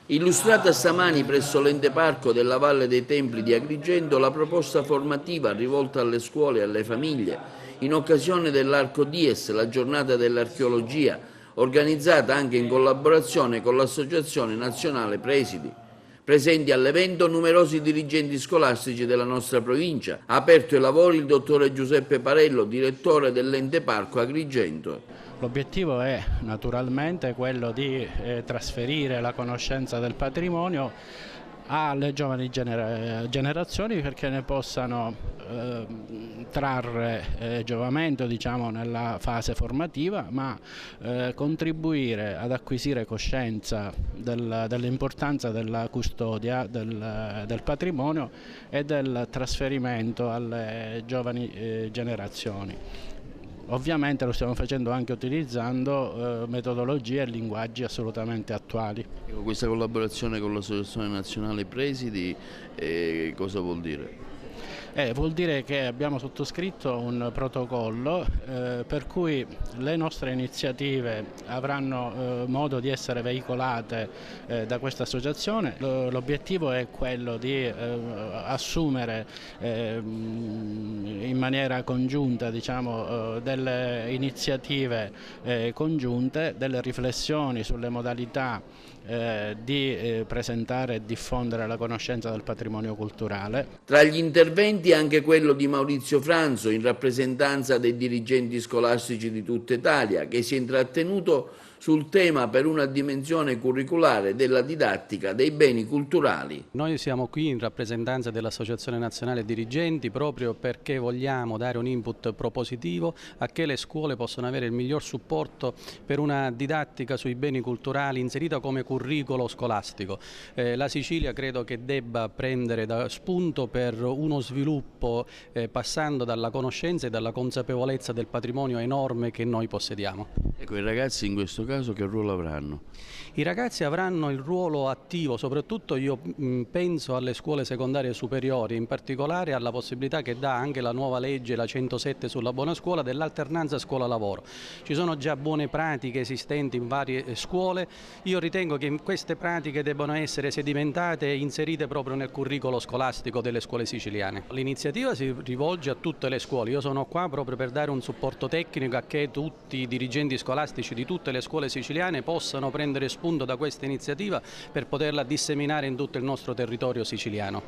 Illustrata stamani presso l'Ente Parco della Valle dei Templi di Agrigento la proposta formativa rivolta alle scuole e alle famiglie in occasione dell'Arco Dies, la giornata dell'archeologia, organizzata anche in collaborazione con l'Associazione Nazionale Presidi. Presenti all'evento numerosi dirigenti scolastici della nostra provincia. Ha aperto i lavori il dottore Giuseppe Parello, direttore dell'Ente Parco Agrigento. L'obiettivo è naturalmente quello di trasferire la conoscenza del patrimonio alle giovani generazioni perché ne possano trarre giovamento, diciamo, nella fase formativa, ma contribuire ad acquisire coscienza dell'importanza della custodia del patrimonio e del trasferimento alle giovani generazioni. Ovviamente lo stiamo facendo anche utilizzando metodologie e linguaggi assolutamente attuali. Questa collaborazione con l'Associazione Nazionale Presidi cosa vuol dire? Vuol dire che abbiamo sottoscritto un protocollo per cui le nostre iniziative avranno modo di essere veicolate da questa associazione. L'obiettivo è quello di assumere in maniera congiunta, diciamo, delle iniziative congiunte, delle riflessioni sulle modalità di presentare e diffondere la conoscenza del patrimonio culturale. Tra gli interventi anche quello di Maurizio Franzo in rappresentanza dei dirigenti scolastici di tutta Italia, che si è intrattenuto sul tema per una dimensione curriculare della didattica dei beni culturali. Noi siamo qui in rappresentanza dell'Associazione Nazionale Dirigenti proprio perché vogliamo dare un input propositivo a che le scuole possano avere il miglior supporto per una didattica sui beni culturali inserita come curricolo scolastico. La Sicilia credo che debba prendere da spunto per uno sviluppo passando dalla conoscenza e dalla consapevolezza del patrimonio enorme che noi possediamo. Ecco, i ragazzi in questo caso che ruolo avranno? I ragazzi avranno il ruolo attivo, soprattutto io penso alle scuole secondarie superiori, in particolare alla possibilità che dà anche la nuova legge, la 107 sulla buona scuola, dell'alternanza scuola-lavoro. Ci sono già buone pratiche esistenti in varie scuole, io ritengo che queste pratiche debbano essere sedimentate e inserite proprio nel curricolo scolastico delle scuole siciliane. L'iniziativa si rivolge a tutte le scuole, io sono qua proprio per dare un supporto tecnico a che tutti i dirigenti scolastici di tutte le scuole siciliane possano prendere spunto da questa iniziativa per poterla disseminare in tutto il nostro territorio siciliano.